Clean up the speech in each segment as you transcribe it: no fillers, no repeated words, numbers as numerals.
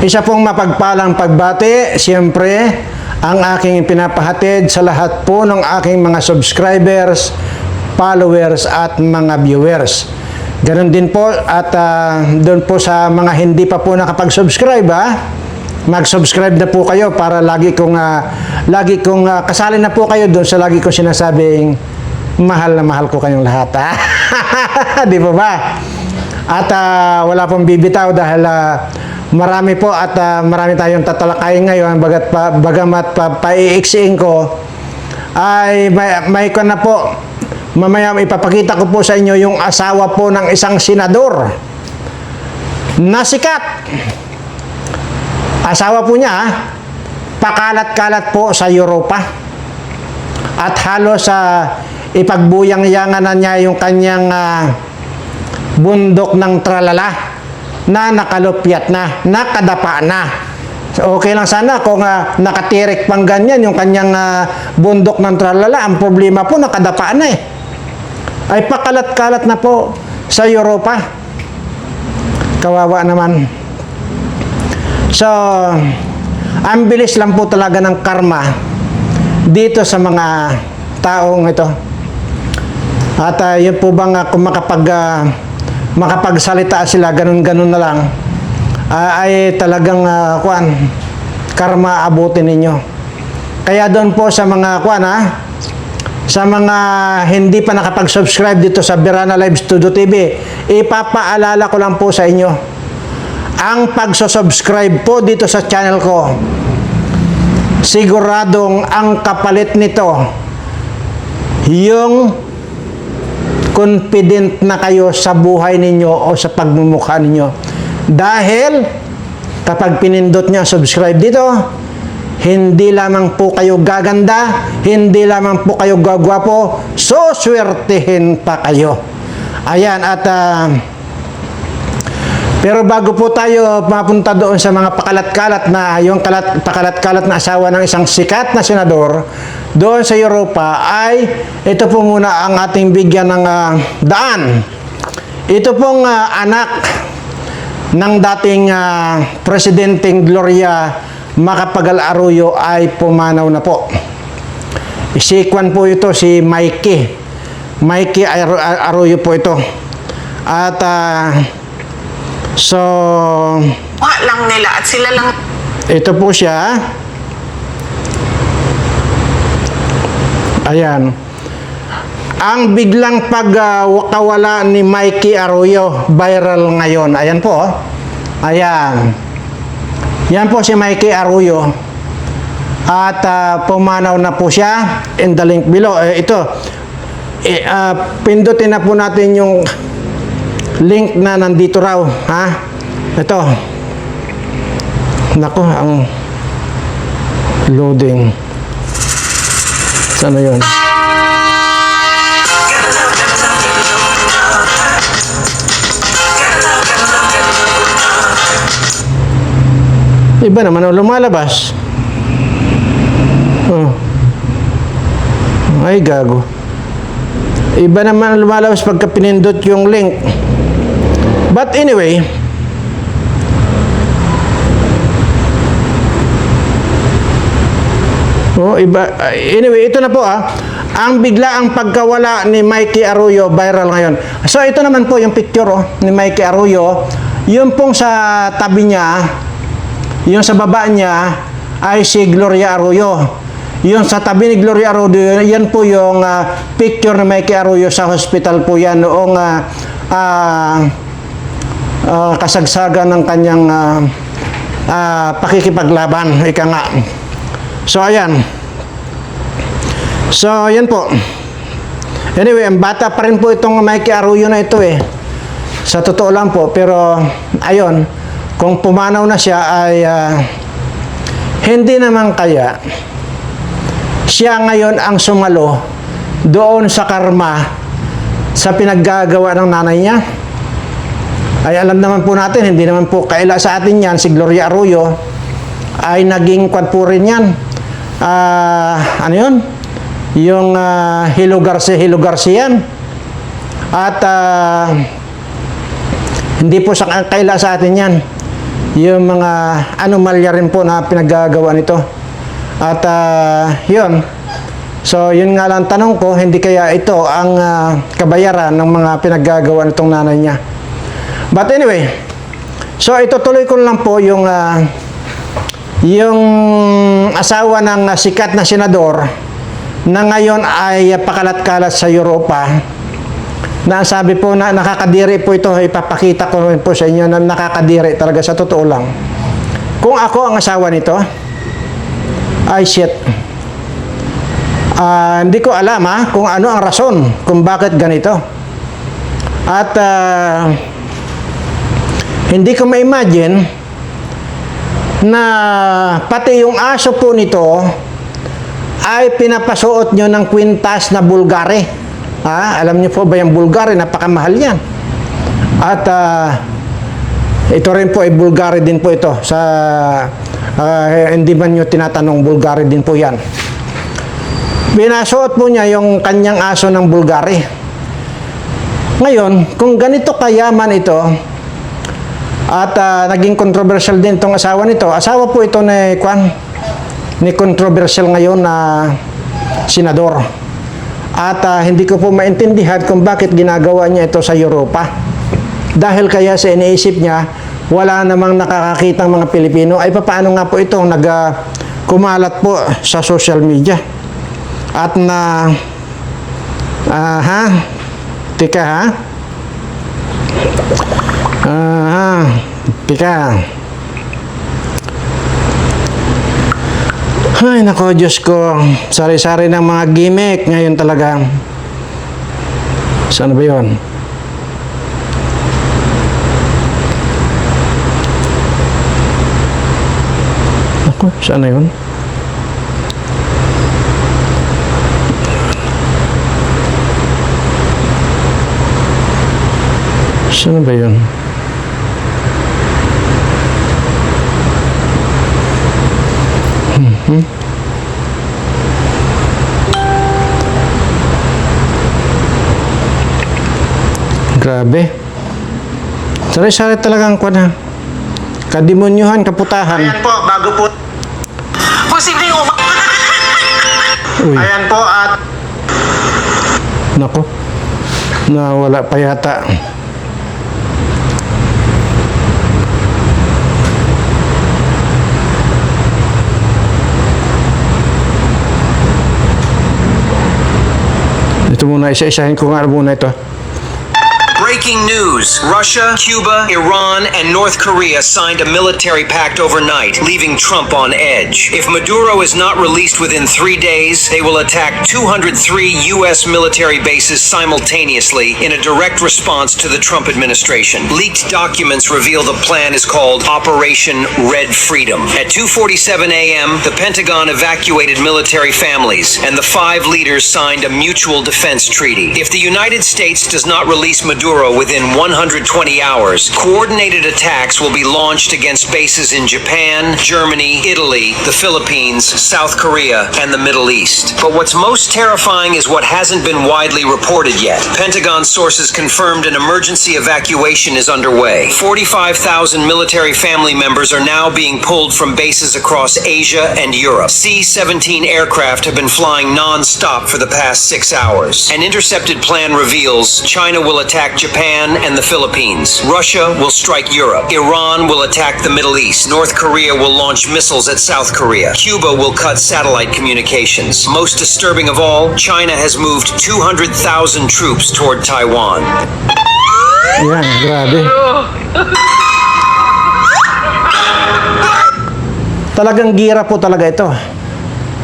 Isa pong mapagpalang pagbati, siyempre, ang aking pinapahatid sa lahat po ng aking mga subscribers, followers at mga viewers. Ganon din po at doon po sa mga hindi pa po nakapag-subscribe, mag-subscribe na po kayo para lagi kong kasali na po kayo doon sa lagi kong sinasabing mahal na mahal ko kayong lahat. Di po ba? At wala pong bibitaw dahil marami po at marami tayong tatalakayin ngayon. Bagamat paiiksiin ko ay may ko na po. Mamaya ipapakita ko po sa inyo yung asawa po ng isang senador na sikat. Asawa po niya, pakalat-kalat po sa Europa. At halos ipagbuyang-yangan na niya yung kanyang bundok ng tralala na nakalupyat na, nakadapa na. So, okay lang sana kung nakatirik pang ganyan yung kanyang bundok ng tralala. Ang problema po, nakadapa na ay pakalat-kalat na po sa Europa. Kawawa naman. So, ang bilis lang po talaga ng karma dito sa mga taong ito. At yun po bang kung makapagsalita sila, ganun-ganun na lang, ay talagang karma abutin ninyo. Kaya doon po sa mga sa mga hindi pa nakapag-subscribe dito sa Berana Live Studio TV, ipapaalala ko lang po sa inyo, ang pagsusubscribe po dito sa channel ko, siguradong ang kapalit nito, yung confident na kayo sa buhay ninyo o sa pagmumukha ninyo. Dahil kapag pinindot nyo subscribe dito, hindi lamang po kayo gaganda, hindi lamang po kayo gagwapo, suswertihin pa kayo. Ayan, at pero bago po tayo mapunta doon sa mga pakalat-kalat na, yung pakalat-kalat na asawa ng isang sikat na senador doon sa Europa, ay ito po muna ang ating bigyan ng daan. Ito pong anak ng dating Presidenteng Gloria Macapagal Arroyo ay pumanaw na po. Isikwan po ito si Mikey Arroyo po ito. At so lang nila at sila lang. Ito po siya. Ayan. Ang biglang pagkawala ni Mikey Arroyo, viral ngayon. Ayan po. Ayan. Yan po si Mikey Arroyo. At pumanaw na po siya. In the link below. Ito. Pindutin na po natin yung link na nandito raw. Ito. Naku, ang loading. Sana yun? Iba naman ang lumalabas. Ay, gago. Iba naman ang lumalabas pagka pinindot yung link. But anyway, anyway, ito na po ang biglaang pagkawala ni Mikey Arroyo, viral ngayon. So ito naman po yung picture ni Mikey Arroyo. Yung pong sa tabi niya, yung sa baba niya ay si Gloria Arroyo. Yung sa tabi ni Gloria Arroyo, yan po yung picture ni Mikey Arroyo sa hospital po yan noong kasagsagan ng kanyang pakikipaglaban, ika nga. So ayan. So yan po. Anyway, ang bata pa rin po itong Mikey Arroyo na ito sa totoo lang po, pero ayun, kung pumanaw na siya ay hindi naman kaya siya ngayon ang sumalo doon sa karma sa pinaggagawa ng nanay niya. Ay alam naman po natin, hindi naman po kaila sa atin yan, si Gloria Arroyo ay naging kwad po rin yan. Ano yun? Yung Hilo Garcia yan. At hindi po sa kaila sa atin yan. yung mga anomalya rin po na pinaggagawa nito. At yun. So, yun nga lang tanong ko, hindi kaya ito ang kabayaran ng mga pinaggagawa nitong nanay niya. But anyway, so itutuloy ko lang po yung asawa ng sikat na senador na ngayon ay pakalat-kalat sa Europa, na sabi po na nakakadiri po ito, ipapakita ko rin po sa inyo na nakakadiri talaga sa totoo lang. Kung ako ang asawa nito, ay shit. Hindi ko alam kung ano ang rason kung bakit ganito. At hindi ko ma-imagine na pati yung aso po nito ay pinapasuot nyo ng kwintas na Bulgari. Alam niyo po ba yung Bulgari? Napakamahal yan. At ito rin po ay Bulgari din po ito. Hindi man nyo tinatanong, Bulgari din po yan. Binasuot po niya yung kanyang aso ng Bulgari. Ngayon, kung ganito kayaman ito, at naging controversial din itong asawa nito. Asawa po ito ni controversial ngayon na senador. At hindi ko po maintindihan kung bakit ginagawa niya ito sa Europa. Dahil kaya sa iniisip niya, wala namang nakakakitang mga Pilipino. Ay paano nga po ito kumalat po sa social media. At tika. Ay, nako, Diyos ko. Sari-sari ng mga gimmick ngayon talaga. Saan ba yun? Ako, saan na yun? Saan ba yun? Grabe. Sari-sari talagang kadimonyohan, kaputahan. Ayan po, bago po. Posibleng Uy. Ayan po at Nako. Nawala pa yata. Ito muna, isa-isahin ko nga muna ito. Breaking news. Russia, Cuba, Iran, and North Korea signed a military pact overnight, leaving Trump on edge. If Maduro is not released within 3 days, they will attack 203 U.S. military bases simultaneously in a direct response to the Trump administration. Leaked documents reveal the plan is called Operation Red Freedom. At 2:47 a.m., the Pentagon evacuated military families, and the 5 leaders signed a mutual defense treaty. If the United States does not release Maduro within 120 hours, coordinated attacks will be launched against bases in Japan, Germany, Italy, the Philippines, South Korea, and the Middle East. But what's most terrifying is what hasn't been widely reported yet. Pentagon sources confirmed an emergency evacuation is underway. 45,000 military family members are now being pulled from bases across Asia and Europe. C-17 aircraft have been flying non-stop for the past 6 hours. An intercepted plan reveals China will attack Japan and the Philippines. Russia will strike Europe. Iran will attack the Middle East. North Korea will launch missiles at South Korea. Cuba will cut satellite communications. Most disturbing of all, China has moved 200,000 troops toward Taiwan. Yan, grabe. Talagang gira po talaga ito.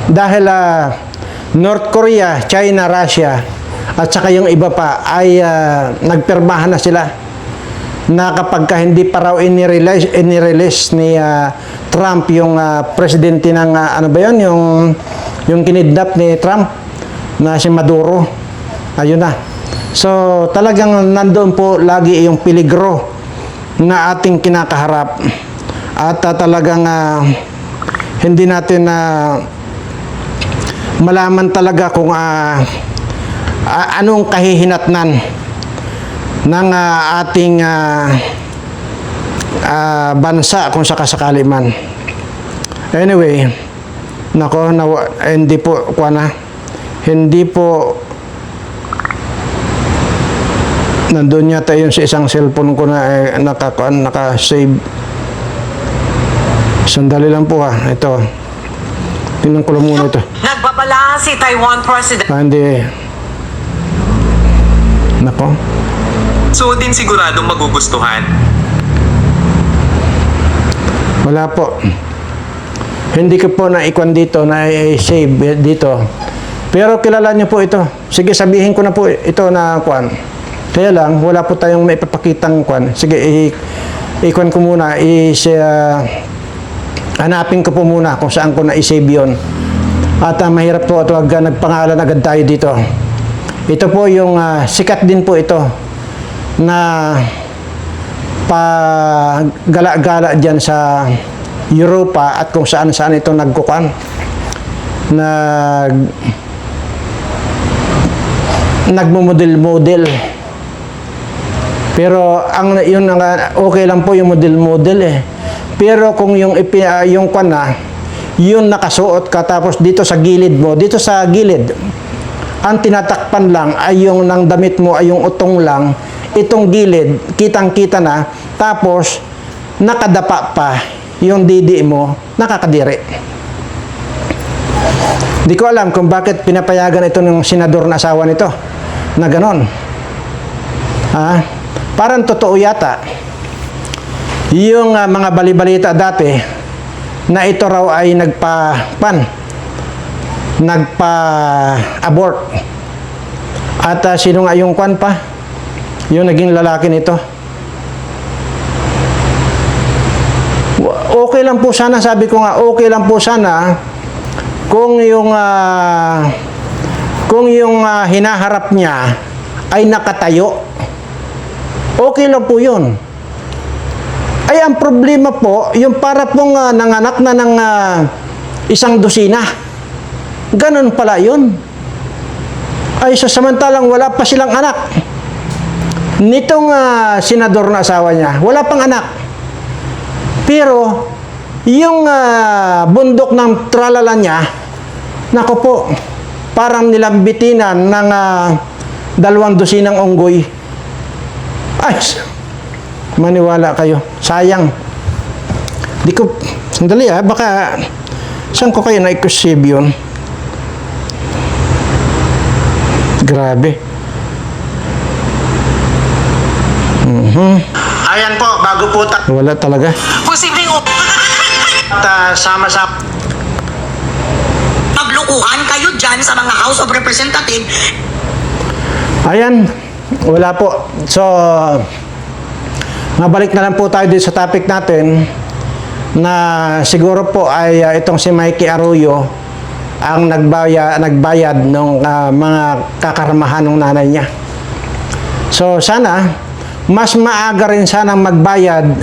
Dahil North Korea, China, Russia, at saka yung iba pa ay nagpirmahan na sila na kapag hindi pa raw inirelease ni Trump yung presidente ng ano ba yun, yung kinidnap ni Trump na si Maduro, ayun na. So talagang nandoon po lagi yung peligro na ating kinakaharap at talagang hindi natin malaman talaga kung anong kahihinatnan ng ating bansa kung sakasakali man. Anyway, nako, hindi po, hindi po, nandun yata yun sa isang cellphone ko na naka-save. Sandali lang po ito. Tingnan ko lang muna ito. Nagbabala si Taiwan President. Hindi. Nako. So din siguradong magugustuhan. Wala po. Hindi ko po na-ikwan dito, na-save dito. Pero kilala niyo po ito. Sige, sabihin ko na po ito na kwan. Kaya lang, wala po tayong maipapakitang kwan. Sige, ikwan ko muna. Hanapin ko po muna kung saan ko na-save yun. At mahirap po ito, nagpangalan agad tayo dito. Ito po yung sikat din po ito na pagala-gala dyan sa Europa at kung saan-saan ito nagkukan. Nagmomodel-model. Pero yun okay lang po yung model-model eh. Pero kung yung kwan na, yun nakasuot ka tapos dito sa gilid mo, dito sa gilid, ang tinatakpan lang ay yung ng damit mo ay yung utong lang, itong gilid, kitang-kita na, tapos nakadapa pa yung didi mo, nakakadiri. Di ko alam kung bakit pinapayagan ito ng senador na asawa nito, na ganon. Parang totoo yata. Yung mga balibalita dati na ito raw ay nagpa-abort. At sino nga yung kwan pa? Yung naging lalaki nito. Okay lang po sana, sabi ko nga, okay lang po sana kung yung hinaharap niya ay nakatayo. Okay lang po yun. Ay, ang problema po, yung para pong nanganak na ng isang dosina. Ganon pala yun. Ay, samantalang wala pa silang anak. Nitong senador na asawa niya, wala pang anak. Pero, yung bundok ng tralala niya, nako po, parang nilambitinan ng 2 dosinang unggoy. Ay, maniwala kayo. Sayang. Di ko, sandali baka, saan ko kayo na-receive yun? Grabe. Ayan po, bago po wala talaga. Posibleng At sama-sama. maglukuhan kayo dyan sa mga House of Representatives. Ayan, wala po. So, mabalik na lang po tayo dito sa topic natin na siguro po ay itong si Mikey Arroyo ang nagbayad ng mga kakaramahan ng nanay niya. So, sana mas maaga rin sana magbayad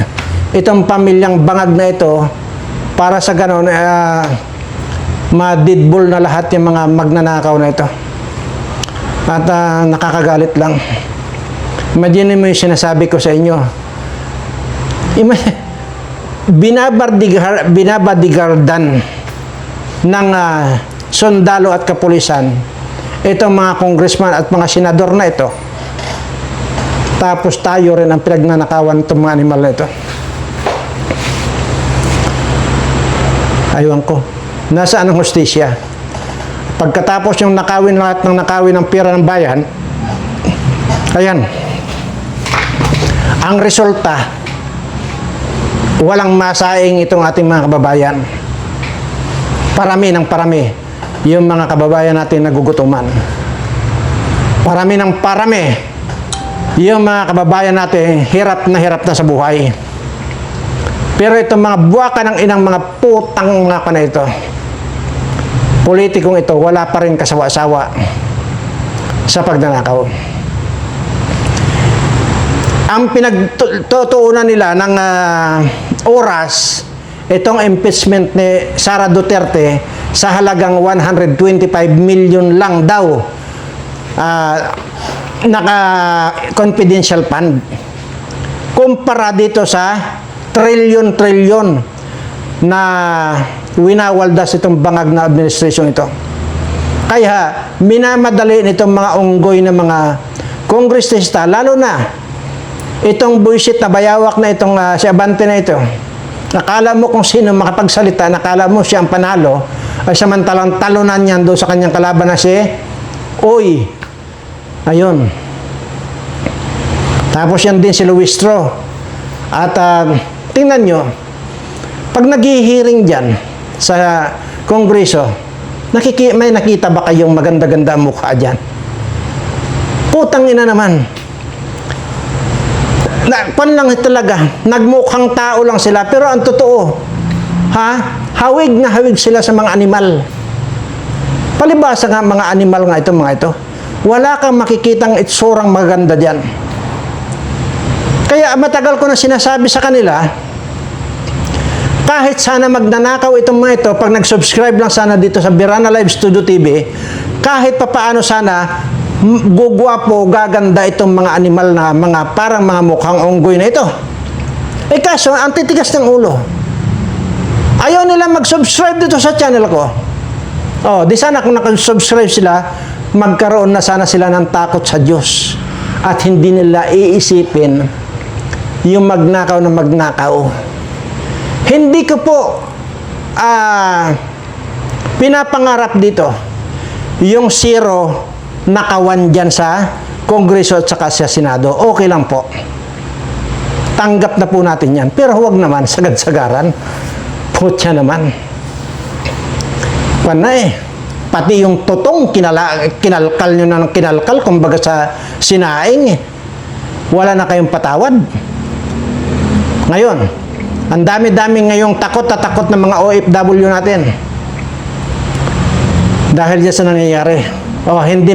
itong pamilyang bangag na ito para sa ganon ma-deadball na lahat yung mga magnanakaw na ito. At nakakagalit lang. Imagine mo yung sinasabi ko sa inyo. Binabadigardan ng sundalo at kapulisan itong mga congressman at mga senador na ito. Tapos tayo rin ang pinagnanakawan itong mga animal na ito. Aywan ko. Nasaan ang hustisya? Pagkatapos yung lahat ng nakawin ng pera ng bayan, ayan, ang resulta, walang masaing itong ating mga kababayan. Parami ng parami yung mga kababayan natin nagugutuman. Parami ng parami yung mga kababayan natin hirap na sa buhay. Pero itong mga buwaka ng inang mga putang mga na ito, politikong ito, wala pa rin kasawa-sawa sa pagnanakaw. Ang pinagtutuunan nila ng oras, itong impeachment ni Sara Duterte sa halagang 125 million lang daw naka-confidential fund. Kumpara dito sa trilyon-trilyon na winawaldas itong bangag na administrasyon ito. Kaya minamadali nitong mga unggoy na mga kongresista, lalo na itong buisit na bayawak na itong si Abante na ito. Nakala mo kung sino makapagsalita, nakala mo siya ang panalo, ay samantalang talunan niyan doon sa kanyang kalaban na si Uy. Ayun. Tapos yan din si Luis Tro. At tingnan nyo, pag nag-hearing dyan sa Kongreso, may nakita ba kayong maganda-ganda ang mukha dyan? Putang ina naman. Pan lang talaga, nagmukhang tao lang sila, pero ang totoo, hawig na hawig sila sa mga animal. Palibasa nga mga animal nga ito, mga ito. Wala kang makikitang itsurang maganda dyan. Kaya matagal ko na sinasabi sa kanila, kahit sana magnanakaw itong mga ito, pag nag-subscribe lang sana dito sa Birana Live Studio TV, kahit papaano sana, gugwapo, gaganda itong mga animal na mga parang mga mukhang unggoy na ito. Eh kaso, ang titigas ng ulo. Ayaw nila mag-subscribe dito sa channel ko. Di sana kung nakasubscribe sila, magkaroon na sana sila ng takot sa Diyos. At hindi nila iisipin yung magnakaw na magnakaw. Hindi ko po pinapangarap dito yung zero nakawan dyan sa Kongreso at saka sa Senado. Okay lang po. Tanggap na po natin yan. Pero huwag naman sagad-sagaran. Putya naman. Panay. Pati yung totong kinalkal nyo na ng kinalkal, kumbaga sa sinaing, wala na kayong patawad. Ngayon, ang dami-dami ngayong takot ng mga OFW natin. Dahil dyan sa nangyayari. Hindi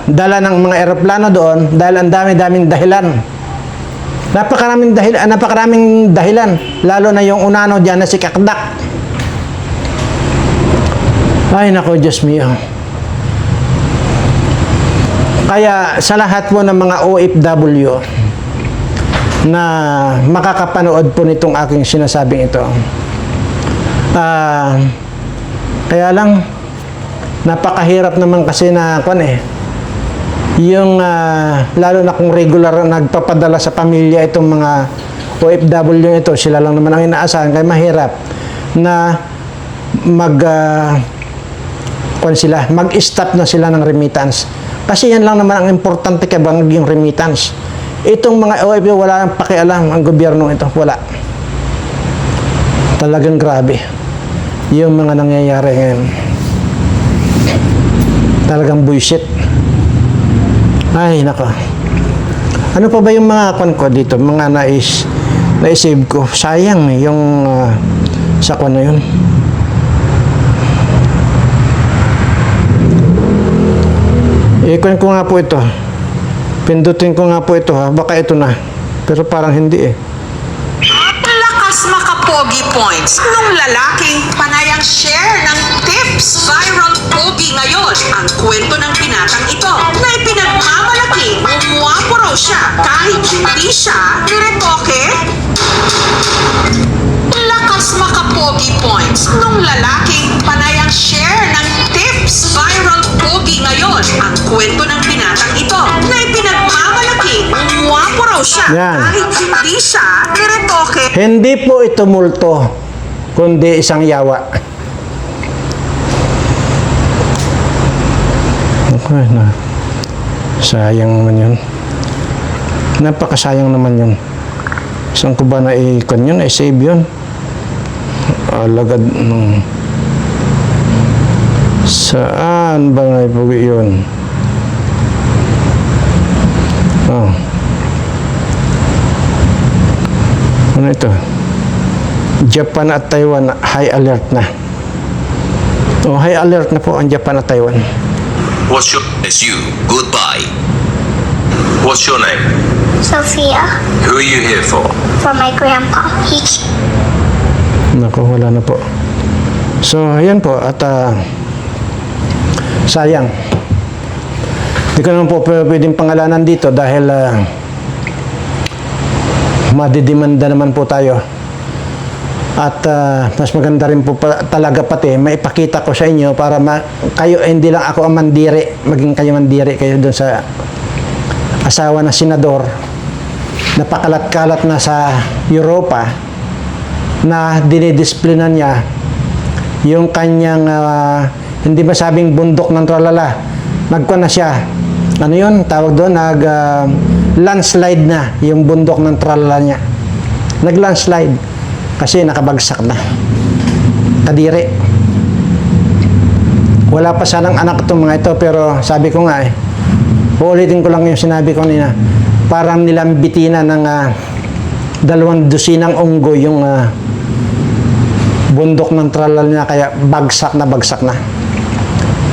dala ng mga eroplano doon dahil ang dami-daming dahilan. Napakaraming dahilan. Lalo na yung unano dyan na si Kakdak. Ay, nako, Diyos mio. Kaya sa lahat po ng mga OFW na makakapanood po nitong aking sinasabing ito, kaya lang, napakahirap naman kasi na, yung lalo na kung regular nagpapadala sa pamilya itong mga OFW ito, sila lang naman ang inaasahan, kaya mahirap na mag-stop na sila ng remittance. Kasi yan lang naman ang importante kaya yung remittance. Itong mga OFW, wala nang pakialam ang gobyerno ito. Wala. Talagang grabe. Yung mga nangyayari ngayon. Talagang bullshit. Ay, nako. Ano pa ba yung mga ko dito? Mga na-save ko. Sayang yung sa na yun. Ikon ko nga po ito. Pindutin ko nga po ito baka ito na. Pero parang hindi Lakas makapogi points nung lalaking panayang share ng tips. Viral pogi ngayon ang kwento ng binatang ito na ipinagmamalaki umuwapo raw siya kahit hindi siya niretoke. Lakas makapogi points nung lalaking panayang share ng tips. Viral pogi ngayon ang kwento ng binatang ito na ipinagmamalaki umuwapo raw siya Yan. kahit hindi siya niretoke. Hindi po ito multo, kundi isang yawa. Okay na. Sayang naman yun. Napakasayang naman yun. Saan ko ba na-ikon yun? I-save yun. Alagad nung... Saan ba na-ipugi yun? Ano ito? Japan at Taiwan, high alert na. High alert na po ang Japan at Taiwan. What's your It's you. Goodbye. What's your name? Sophia, Who are you here for? for my grandpa. Naku, wala na po. So, ayan po. At sayang. Hindi ko naman po pwedeng pangalanan dito dahil madidimanda naman po tayo. At mas maganda rin po talaga pati maipakita ko sa inyo para kayo, hindi lang ako ang mandiri, maging kayo mandiri kayo doon sa asawa na senador, napakalat-kalat na sa Europa, na dinidisiplina niya yung kanyang hindi masabing bundok ng tralala. Nagkuha na siya, ano yun tawag doon, landslide na yung bundok ng tralala niya. Nag-landslide kasi nakabagsak na. Kadiri. Wala pa sanang anak itong mga ito, pero sabi ko nga uulitin ko lang yung sinabi ko nila. Parang nilambitina ng 2 dosinang unggoy yung bundok ng tralala niya, kaya bagsak na.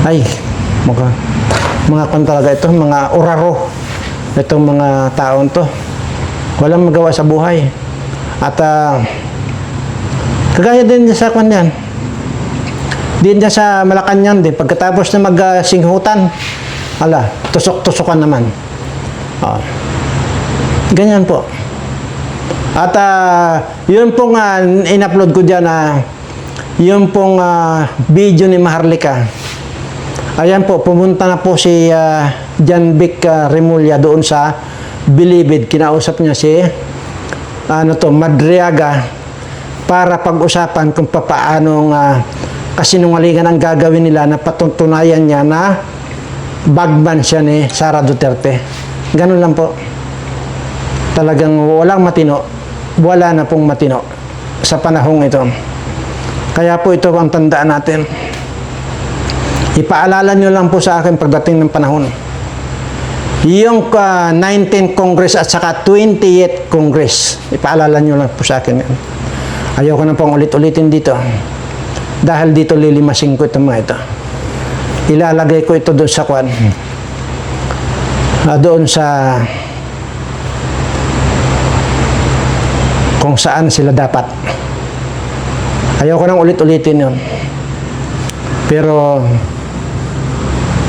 Ay, mga kon talaga ito, mga uraro. Itong mga taon to. Walang magawa sa buhay. At kagaya din sa kanyan. Din niya sa Malacanang din. Pagkatapos na magsinghutan, tusok-tusokan naman. Ganyan po. At yun pong in-upload ko dyan, yun pong video ni Maharlika. Ayan po, pumunta na po si John Vic Remulla doon sa Bilibid. Kinausap niya si Madriaga para pag-usapan kung papaanong kasinungalingan ang gagawin nila na patutunayan niya na bagman siya ni Sara Duterte. Ganun lang po. Talagang walang matino. Wala na pong matino sa panahong ito. Kaya po ito ang tandaan natin. Ipaalala nyo lang po sa akin pagdating ng panahon. Yung 19th Congress at saka 20th Congress. Ipaalala nyo lang po sa akin yan. Ayoko na pong ulit-ulitin dito. Dahil dito lilimasin ko itong mga ito. Ilalagay ko ito doon sa kwan. Doon sa kung saan sila dapat. Ayoko nang ulit-ulitin yun. Pero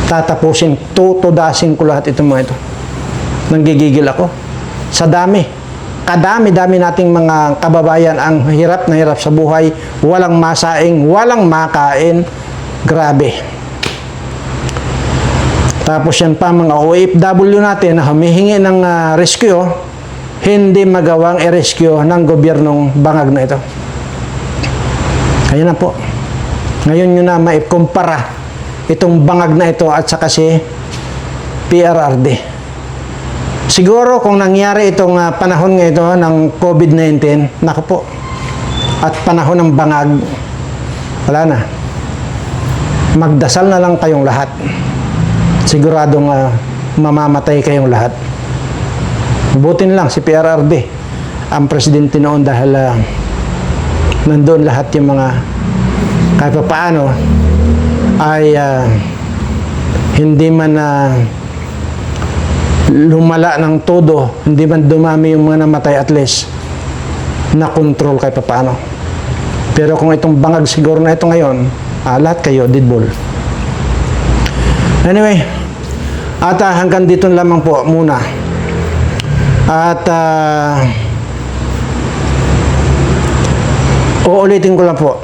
tatapusin, tutudasin ko lahat itong mga ito. Nanggigigil ako. Sa dami. Kadami-dami nating mga kababayan ang hirap na hirap sa buhay. Walang masaing, walang makain. Grabe. Tapos yan pa mga OFW natin na humihingi ng rescue, hindi magawang i-rescue ng gobyernong bangag na ito. Ayun na po. Ngayon nyo na maikumpara itong bangag na ito at saka si PRRD. Siguro kung nangyari itong panahon nga ito ng COVID-19, naku po, at panahon ng bangag, wala na. Magdasal na lang kayong lahat. Siguradong mamamatay kayong lahat. Butin lang si PRRD, ang presidente noon, dahil nandoon lahat yung mga kahit pa paano ay hindi man lumala ng todo, hindi man dumami yung mga namatay, at least na control kahit pa paano. Pero kung itong bangag siguro na ito ngayon, lahat kayo deadball. Anyway, at hanggang dito lamang po muna. At uulitin ko lang po,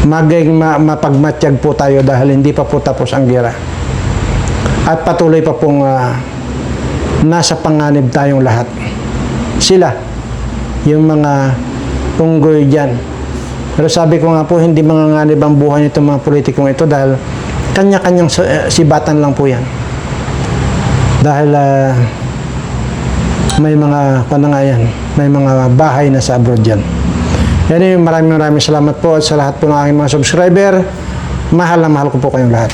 mapagmatyag po tayo dahil hindi pa po tapos ang gera. At patuloy pa pong nasa panganib tayong lahat. Sila, yung mga unggoy dyan. Pero sabi ko nga po, hindi manganganib ang buhay nitong mga politikong ito dahil kanya-kanyang sibatan lang po yan. Dahil may mga panangayan, may mga bahay na sa abroad dyan. Anyway, maraming salamat po at sa lahat po ng aking mga subscriber. Mahal na mahal ko po kayong lahat.